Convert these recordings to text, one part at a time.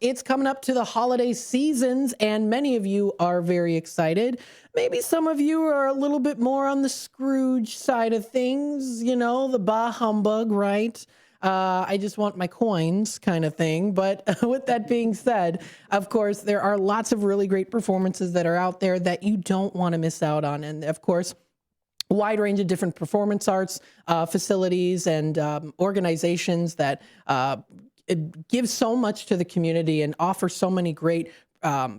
It's coming up to the holiday seasons, and many of you are very excited. Maybe some of you are a little bit more on the Scrooge side of things, you know, the bah humbug, right? I just want my coins kind of thing. But with that being said, of course, there are lots of really great performances that are out there that you don't want to miss out on. And of course, a wide range of different performance arts facilities and organizations that it gives so much to the community and offers so many great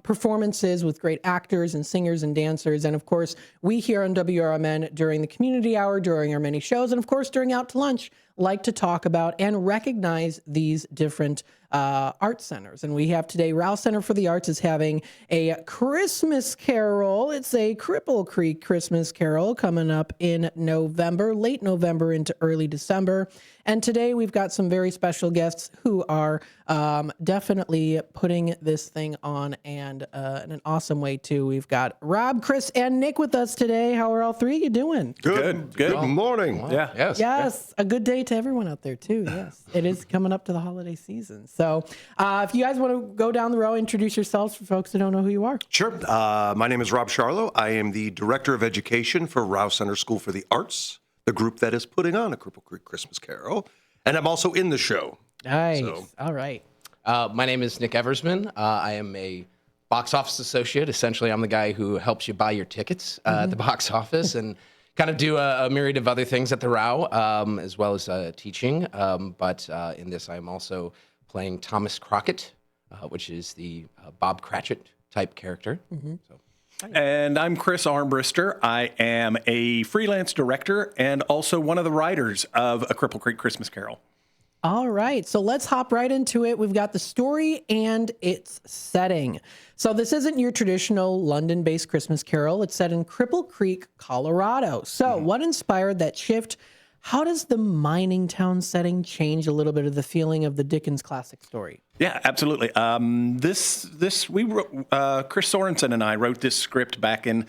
performances with great actors and singers and dancers. And of course, we here on WRMN during the community hour, during our many shows, and of course, during Out to Lunch, like to talk about and recognize these different art centers. And we have today, Raue Center for the Arts is having a Christmas Carol. It's a Cripple Creek Christmas Carol coming up in November, late November into early December. And today we've got some very special guests who are definitely putting this thing on and in an awesome way too. We've got Rob, Chris, and Nick with us today. How are all three of you doing? Good. Good morning. Wow. Yeah. Yes. A good day to everyone out there too. Yes. It is coming up to the holiday season. So if you guys want to go down the row, introduce yourselves for folks who don't know who you are. Sure. My name is Rob Scharlow. I am the Director of Education for Raue Center School for the Arts, the group that is putting on a Cripple Creek Christmas Carol. And I'm also in the show. Nice. So. All right. My name is Nick Eversman. I am a box office associate. Essentially, I'm the guy who helps you buy your tickets at the box office and kind of do a myriad of other things at the Raue, as well as teaching. But in this, I'm also playing Thomas Crockett, which is the Bob Cratchit type character. So. And I'm Chris Armbrister. I am a freelance director and also one of the writers of A Cripple Creek Christmas Carol. All right, so let's hop right into it. We've got the story and its setting. So this isn't your traditional London-based Christmas Carol. It's set in Cripple Creek, Colorado. So what inspired that shift? How does the mining town setting change a little bit of the feeling of the Dickens classic story? Yeah, absolutely. We wrote, Chris Sorensen and I wrote this script back in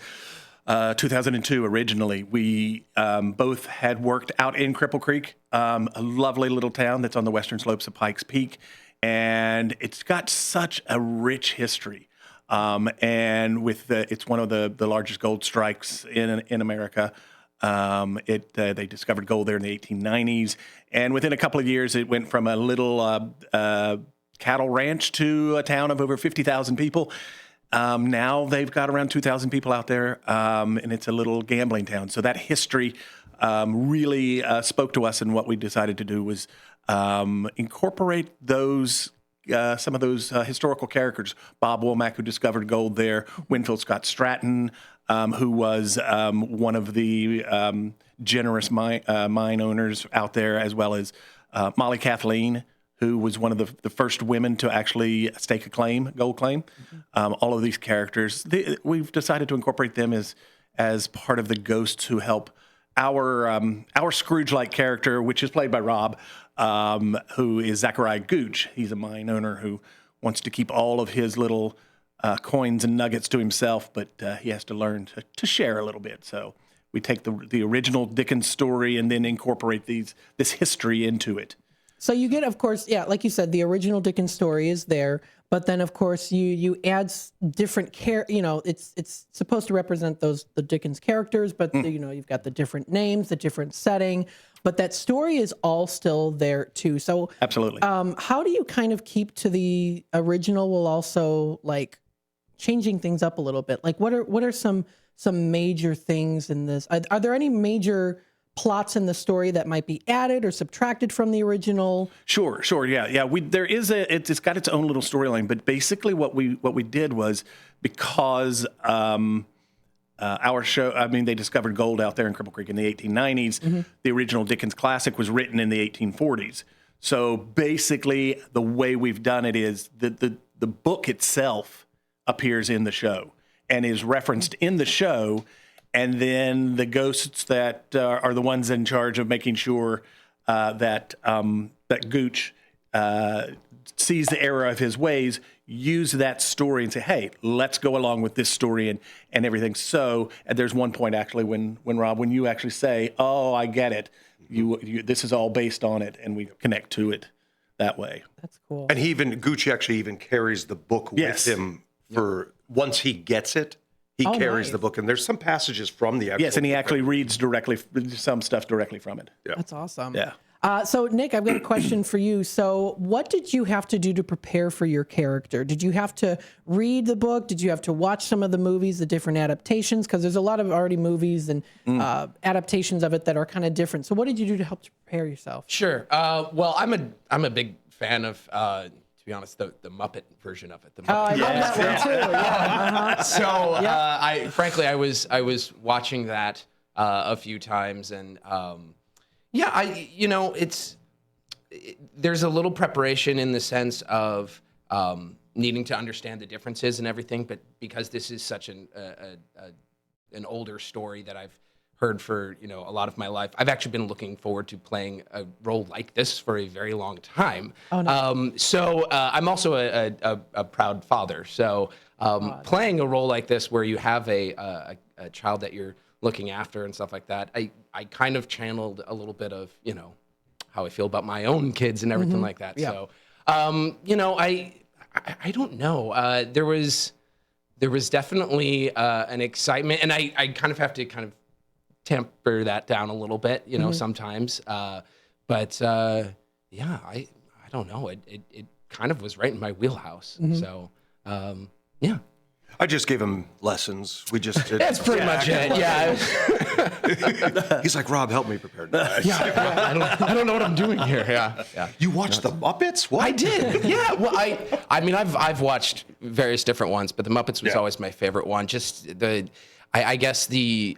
2002 originally. We both had worked out in Cripple Creek, a lovely little town that's on the western slopes of Pikes Peak, and it's got such a rich history. And with it's one of the largest gold strikes in America. They discovered gold there in the 1890s, and within a couple of years, it went from a little cattle ranch to a town of over 50,000 people. Now they've got around 2,000 people out there, and it's a little gambling town. So that history really spoke to us, and what we decided to do was incorporate those some of those historical characters. Bob Womack, who discovered gold there, Winfield Scott Stratton, who was one of the generous mine owners out there, as well as Molly Kathleen, who was one of the first women to actually stake a claim, gold claim. All of these characters, we've decided to incorporate them as part of the ghosts who help our Scrooge-like character, which is played by Rob, who is Zachariah Gooch. He's a mine owner who wants to keep all of his little coins and nuggets to himself, but he has to learn to share a little bit. So we take the original Dickens story and then incorporate this history into it. So you get, of course, yeah, like you said, the original Dickens story is there, but then of course you add different it's supposed to represent the Dickens characters, but you've got the different names, the different setting, but that story is all still there too. So absolutely. How do you kind of keep to the original while also like changing things up a little bit? Like what are some major things in this? Are there any major plots in the story that might be added or subtracted from the original? Sure. Yeah. It's got its own little storyline, but basically what we did was, because our show, they discovered gold out there in Cripple Creek in the 1890s. The original Dickens classic was written in the 1840s. So basically the way we've done it is the book itself appears in the show and is referenced in the show. And then the ghosts that are the ones in charge of making sure that Gooch sees the error of his ways, use that story and say, hey, let's go along with this story and everything. So there's one point actually when Rob, when you actually say, oh, I get it, this is all based on it, and we connect to it. that way. That's cool. And Gucci actually even carries the book Yes. with him for once he gets it. He carries the book, and there's some passages from the actual. Yes, and he book. actually reads some stuff directly from it. Yeah. That's awesome. Yeah. So, Nick, I've got a question for you. So, what did you have to do to prepare for your character? Did you have to read the book? Did you have to watch some of the movies, the different adaptations? Because there's a lot of already movies and adaptations of it that are kind of different. So, what did you do to help to prepare yourself? Sure. Well, I'm a big fan of, to be honest, the Muppet version of it. The Muppet. Oh, I love that one too. Yeah. So, I was watching that a few times, and there's a little preparation in the sense of needing to understand the differences and everything, but because this is such an older story that I've heard for a lot of my life, I've actually been looking forward to playing a role like this for a very long time. Oh, no. So I'm also a proud father. So playing a role like this where you have a child that you're looking after and stuff like that, I kind of channeled a little bit of how I feel about my own kids and everything like that. Yeah. So I don't know. There was definitely an excitement, and I kind of have to temper that down a little bit, sometimes. But I don't know. It kind of was right in my wheelhouse. So yeah. I just gave him lessons. We just did. That's pretty much it. Yeah. He's like, Rob, help me prepare. I don't know what I'm doing here. Yeah. You watched the Muppets? What? I did. Yeah. Well, I mean, I've watched various different ones, but the Muppets was always my favorite one. Just I guess the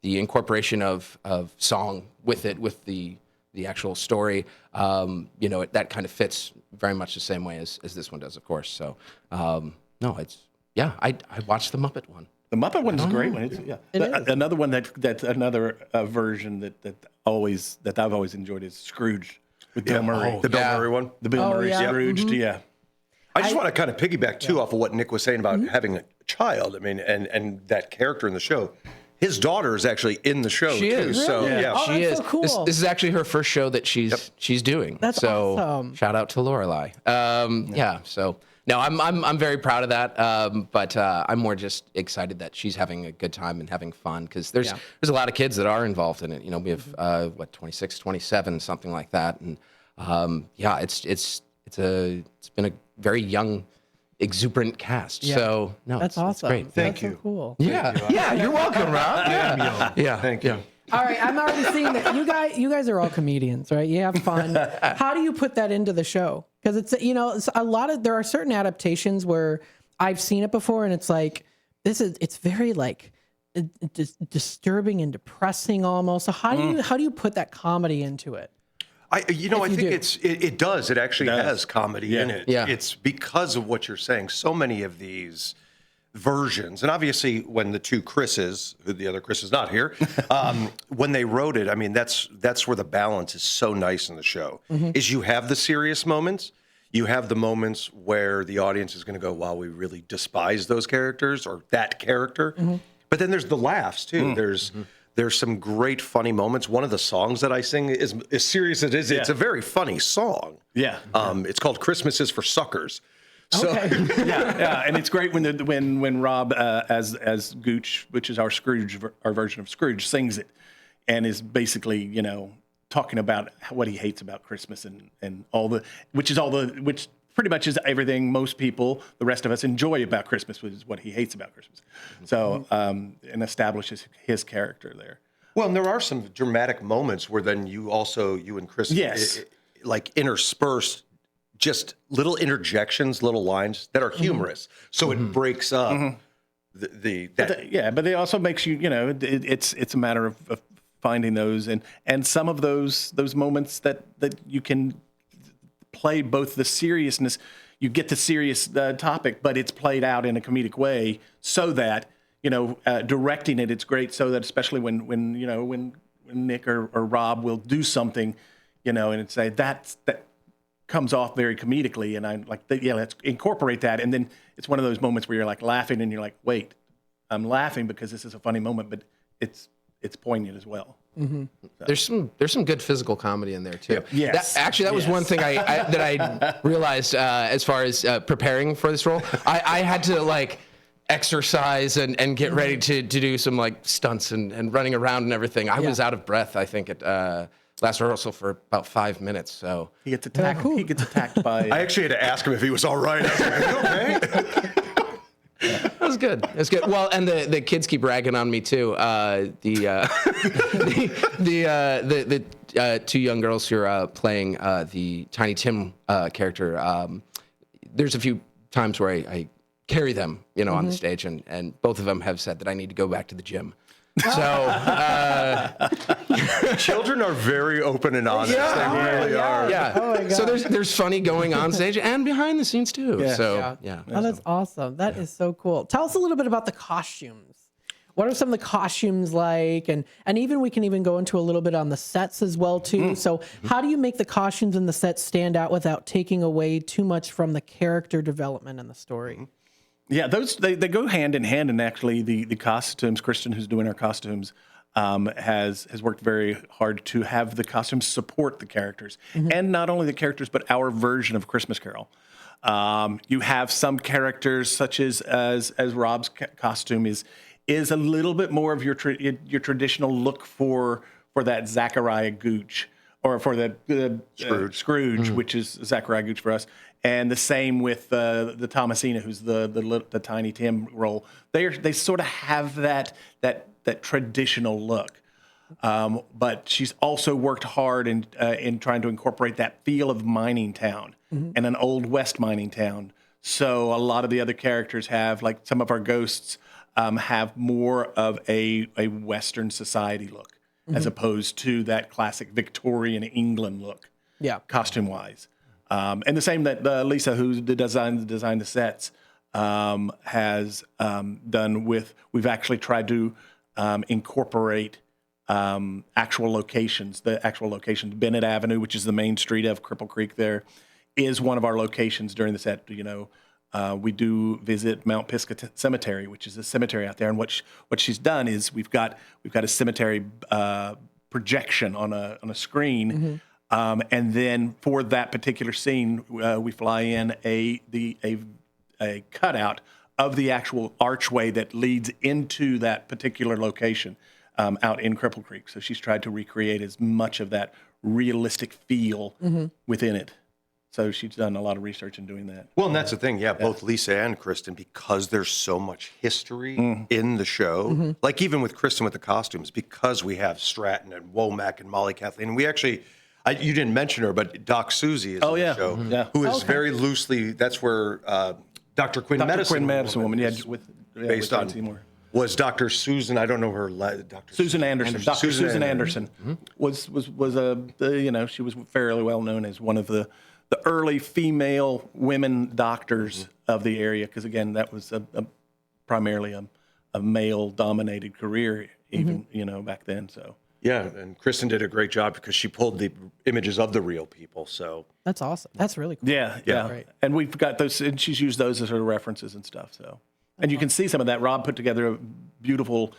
incorporation of song with it, with the actual story, that kind of fits very much the same way as this one does, of course. So, I watched the Muppet one. The Muppet one's a great one. It Another one that's another version that I've always enjoyed is Scrooge with Bill Murray. The Bill Murray one? The Bill Murray Scrooge, yeah. I just want to kind of piggyback, too, off of what Nick was saying about having a child. I mean, and that character in the show. His daughter is actually in the show, She too. is. So, Really? yeah. Oh, She that's is. so cool. This is actually her first show that she's doing. That's so awesome. Shout out to Lorelai. So no, I'm very proud of that. But I'm more just excited that she's having a good time and having fun, because there's a lot of kids that are involved in it. We have 26, 27, something like that, and it's been a very young, exuberant cast. Yeah. So no, That's it's awesome. great. That's you. So cool. Yeah, you're welcome, Rob. Yeah. Thank you. All right, I'm already seeing that you guys are all comedians, right? You have fun. How do you put that into the show? Because it's a lot of, there are certain adaptations where I've seen it before, and it's like it's very like disturbing and depressing almost. So how do you put that comedy into it? I think it does. It actually has comedy in it. Yeah. It's because of what you're saying. So many of these versions, and obviously when the two Chris's, who the other Chris is not here, when they wrote it, I mean, that's where the balance is so nice in the show, is you have the serious moments, you have the moments where the audience is going to go, wow, we really despise those characters or that character. But then there's the laughs too. There's some great funny moments. One of the songs that I sing is as serious as it is. It's a very funny song. Yeah. It's called "Christmas is for Suckers." So, Okay. yeah, and it's great when Rob as Gooch, which is our version of Scrooge, sings it, and is basically talking about what he hates about Christmas and which pretty much is everything most people, the rest of us, enjoy about Christmas, which is what he hates about Christmas. So and establishes his character there. well, and there are some dramatic moments where then you and Chris, Yes. like intersperse just little interjections, little lines that are humorous. So it breaks up but it also makes you, it's a matter of finding those and some of those moments that you can play both the seriousness, you get the serious topic, but it's played out in a comedic way so that, directing it's great so that especially when Nick or Rob will do something, and it's say that comes off very comedically, and I'm like, let's incorporate that. And then it's one of those moments where you're like laughing and you're like, wait, I'm laughing because this is a funny moment, but it's poignant as well. There's some good physical comedy in there too. Yes. That was one thing that I realized as far as preparing for this role. I had to like exercise and get ready to do some like stunts and running around and everything. I was out of breath, I think, at last rehearsal for about 5 minutes. So He gets attacked. He gets attacked by. I actually had to ask him if he was all right. I was like, "Are you okay?" that was good. That's good. Well, and the kids keep ragging on me too. The 2 young girls who are playing the Tiny Tim character. There's a few times where I carry them, on the stage, and both of them have said that I need to go back to the gym. So Children are very open and honest. They really are. yeah. Oh my God. So there's funny going on stage and behind the scenes too. Yeah. So yeah. Oh, that's awesome. That is so cool. Tell us a little bit about the costumes. What are some of the costumes like? And even we can even go into a little bit on the sets as well too. So how do you make the costumes and the sets stand out without taking away too much from the character development and the story? Yeah, those they go hand in hand, and actually the costumes. Kristen, who's doing our costumes, has worked very hard to have the costumes support the characters, and not only the characters, but our version of Christmas Carol. You have some characters, such as Rob's costume is a little bit more of your traditional look for that Zachariah Gooch, or for the Scrooge, which is Zachariah Gooch for us. And the same with the Thomasina, who's the Tiny Tim role. They sort of have that traditional look, but she's also worked hard in trying to incorporate that feel of mining town and an old West mining town. So a lot of the other characters have, like some of our ghosts, have more of a Western society look as opposed to that classic Victorian England look, costume wise. And the same that Lisa, who designed the sets, has done with. We've actually tried to incorporate actual locations. The actual locations, Bennett Avenue, which is the main street of Cripple Creek, there is one of our locations during the set. We do visit Mount Pisgah Cemetery, which is a cemetery out there. And what she's done is we've got a cemetery projection on a screen. And then for that particular scene, we fly in a cutout of the actual archway that leads into that particular location out in Cripple Creek. So she's tried to recreate as much of that realistic feel within it. So she's done a lot of research in doing that. Well, and that's the thing. Yeah, both Lisa and Kristen, because there's so much history in the show, like even with Kristen with the costumes, because we have Stratton and Womack and Molly Kathleen, we actually... you didn't mention her, but Doc Susie is in the show, who is very loosely. That's where Dr. Quinn Medicine Woman, based on Seymour. Was Dr. Susan. I don't know her. Dr. Susan Anderson. Dr. Susan Anderson was she was fairly well known as one of the early female women doctors of the area, because again that was primarily a male dominated career even back then. So. Yeah, and Kristen did a great job because she pulled the images of the real people. So That's awesome. That's really cool. Yeah. Right. And we've got those, and she's used those as her references and stuff. So, and you can see some of that. Rob put together beautiful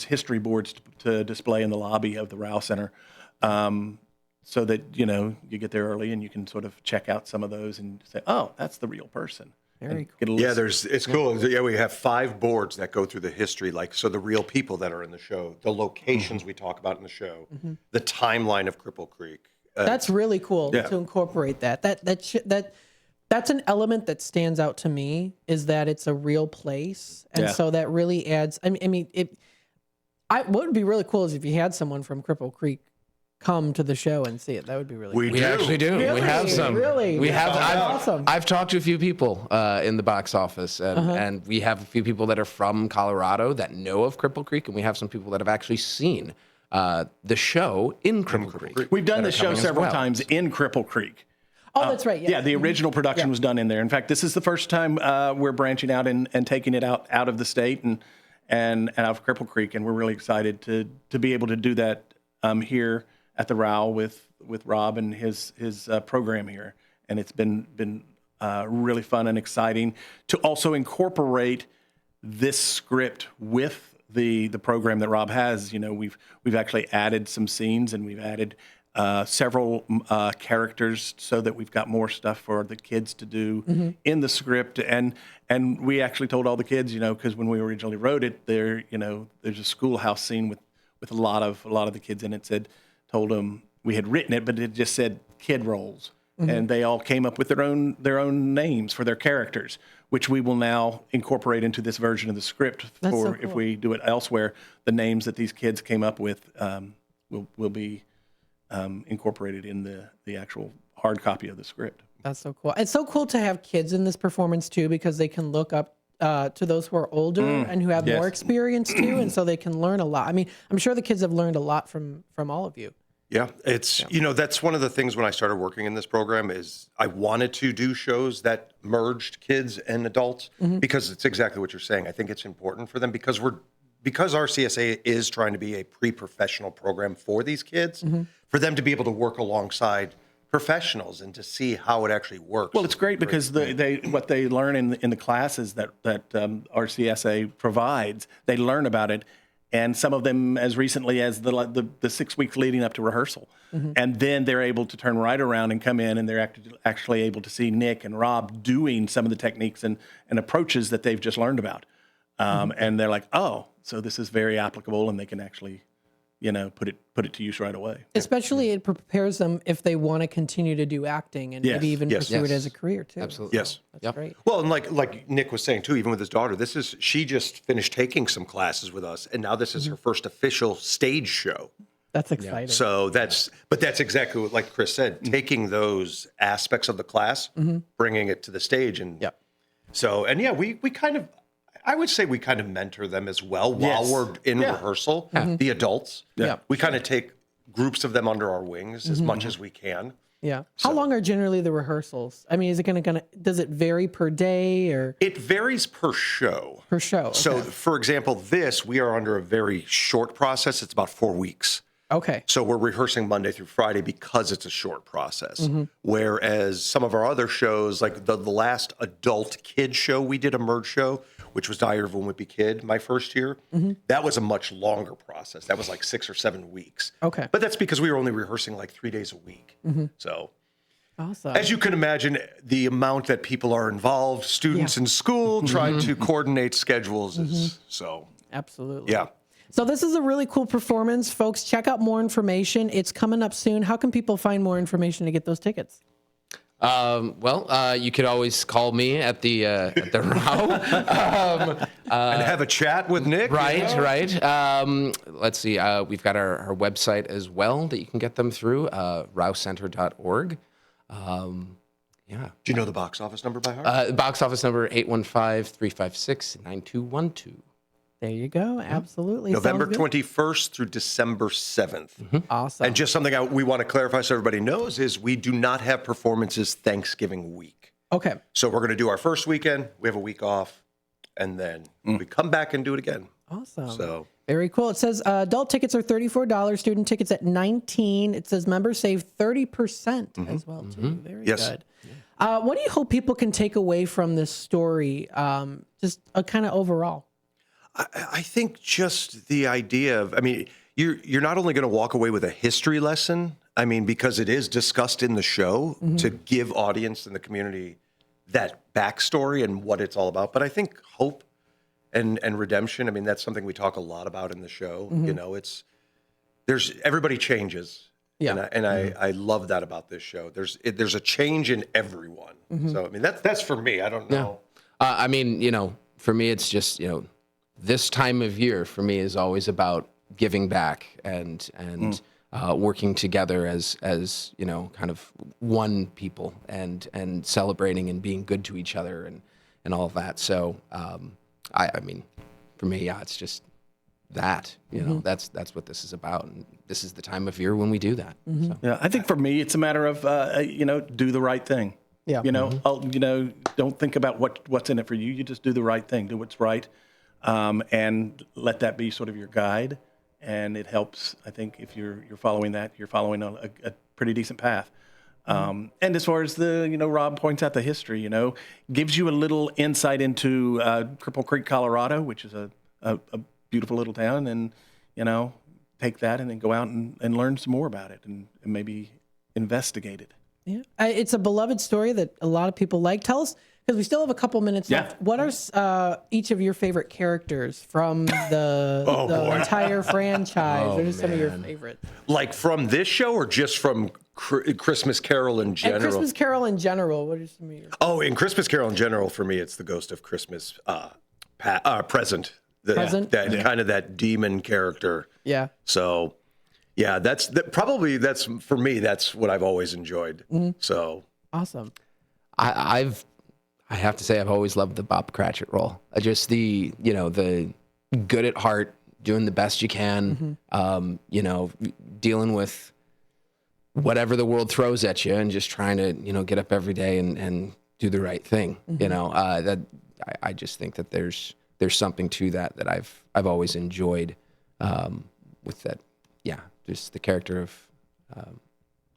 history boards to display in the lobby of the Raue Center, so that you get there early and you can sort of check out some of those and say, oh, that's the real person. Very cool. Yeah, it's cool. Yeah, we have 5 boards that go through the history, so the real people that are in the show, the locations we talk about in the show, the timeline of Cripple Creek. That's really cool to incorporate that. That's an element that stands out to me, is that it's a real place, and so that really adds. I mean, what would be really cool is if you had someone from Cripple Creek come to the show and see it. That would be really cool. We actually do. Really? We have some. Really? We have. Awesome. I've talked to a few people in the box office, and we have a few people that are from Colorado that know of Cripple Creek, and we have some people that have actually seen the show in Cripple Creek. We've done the show several times in Cripple Creek. Oh, that's right. Yeah, the original production was done in there. In fact, this is the first time we're branching out and taking it out of the state and out of Cripple Creek, and we're really excited to be able to do that here at the Raue with Rob and his program here. And it's been really fun and exciting to also incorporate this script with the program that Rob has, we've actually added some scenes, and we've added several characters so that we've got more stuff for the kids to do in the script. And we actually told all the kids, because when we originally wrote it, there's a schoolhouse scene with a lot of the kids in it. Told them we had written it, but it just said kid roles, and they all came up with their own names for their characters, which we will now incorporate into this version of the script. If we do it elsewhere, the names that these kids came up with will be incorporated in the actual hard copy of the script. That's so cool. It's so cool to have kids in this performance too, because they can look up to those who are older and who have more experience too, and so they can learn a lot. I mean, I'm sure the kids have learned a lot from all of you. Yeah, it's that's one of the things when I started working in this program is I wanted to do shows that merged kids and adults because it's exactly what you're saying. I think it's important for them because RCSA is trying to be a pre-professional program for these kids, for them to be able to work alongside professionals and to see how it actually works. Well, it's great because what they learn in the classes that RCSA provides, they learn about it, and some of them as recently as the 6 weeks leading up to rehearsal, and then they're able to turn right around and come in, and they're actually able to see Nick and Rob doing some of the techniques and approaches that they've just learned about, and they're like, oh, so this is very applicable, and they can actually put it to use right away. Especially it prepares them if they want to continue to do acting and maybe even pursue it as a career too. Absolutely. Yes. That's great. Well, and like Nick was saying too, even with his daughter, she just finished taking some classes with us, and now this is her first official stage show. That's exciting. So that's exactly what, like Chris said, taking those aspects of the class, bringing it to the stage, and so we kind of. I would say we kind of mentor them as well while we're in rehearsal, the adults. Yeah. We kind of take groups of them under our wings as much as we can. Yeah. How long are generally the rehearsals? I mean, is it does it vary per day or? It varies per show. Per show. Okay. So, for example, we are under a very short process. It's about 4 weeks. Okay. So we're rehearsing Monday through Friday because it's a short process. Whereas some of our other shows, like the last adult kid show, we did a merge show, which was Diary of a Wimpy Kid, my first year. That was a much longer process. That was like 6 or 7 weeks. Okay. But that's because we were only rehearsing like 3 days a week. So awesome. as you can imagine, the amount that people are involved, students in school, trying to coordinate schedules is so. Absolutely. Yeah. So this is a really cool performance, folks. Check out more information. It's coming up soon. How can people find more information to get those tickets? You could always call me at the Raue. And have a chat with Nick. Right. Let's see. We've got our website as well that you can get them through, rausecenter.org. Do you know the box office number by heart? Box office number 815-356-9212. There you go. Absolutely. November Sounds good. 21st through December 7th. Awesome. And just something we want to clarify so everybody knows is we do not have performances Thanksgiving week. Okay. So we're going to do our first weekend. We have a week off. And then we come back and do it again. Awesome. So very cool. It says adult tickets are $34, student tickets at $19. It says members save 30% as well too. Very good. What do you hope people can take away from this story? Just kind of overall. I think just the idea of, you're not only going to walk away with a history lesson, because it is discussed in the show to give audience and the community that backstory and what it's all about. But I think hope and redemption, that's something we talk a lot about in the show. Everybody changes. Yeah. And I love that about this show. There's a change in everyone. So, that's for me. I don't know. For me, it's just, this time of year for me is always about giving back and working together as kind of one people and celebrating and being good to each other and all of that. So for me, it's just that that's what this is about, and this is the time of year when we do that. So. Yeah, I think for me it's a matter of do the right thing. Yeah. Don't think about what's in it for you. You just do the right thing. Do what's right. And let that be sort of your guide, and it helps. I think if you're following that, you're following a pretty decent path. And as far as Rob points out the history, gives you a little insight into Cripple Creek, Colorado, which is a beautiful little town, and take that and then go out and learn some more about it and maybe investigate it. Yeah, it's a beloved story that a lot of people like. Tell us, because we still have a couple minutes left. What are each of your favorite characters from the entire franchise? What are some of your favorites? Like from this show, or just from Christmas Carol in general? And Christmas Carol in general. What are some of your? Oh, in Christmas Carol in general, for me, it's the Ghost of Christmas Present. Present? Kind of that demon character. Yeah. So, yeah, that's for me. That's what I've always enjoyed. So awesome. I have to say I've always loved the Bob Cratchit role. Just the good at heart, doing the best you can, dealing with whatever the world throws at you, and just trying to get up every day and do the right thing. That I just think that there's something to that I've always enjoyed with that. Yeah, just the character of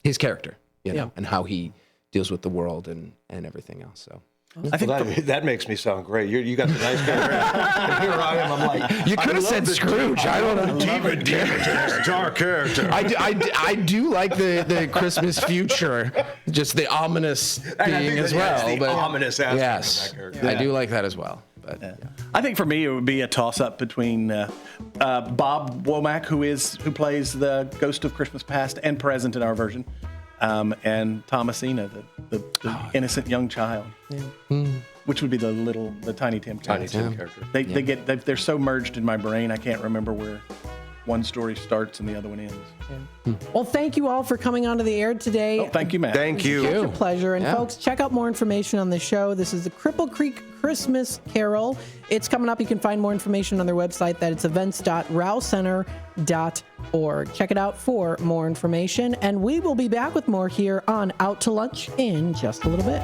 his character, and how he deals with the world and everything else. So. I think that makes me sound great. You got the nice character, and here I am. I'm like, you could have said Scrooge. I don't know. Demon dark character. I do like the Christmas future, just the ominous being as well. The but ominous aspect yes, of that character. I do like that as well. But I think for me it would be a toss-up between Bob Womack, who plays the Ghost of Christmas Past and Present in our version, and Thomasina, the innocent young child, which would be the Tiny Tim character. They're so merged in my brain, I can't remember where one story starts and the other one ends. Well, thank you all for coming onto the air today. Oh, thank you, Matt. Thank you. Such a pleasure. And folks, check out more information on the show. This is the Cripple Creek Christmas Carol. It's coming up. You can find more information on their website. It's events.rausecenter.org. Check it out for more information. And we will be back with more here on Out to Lunch in just a little bit.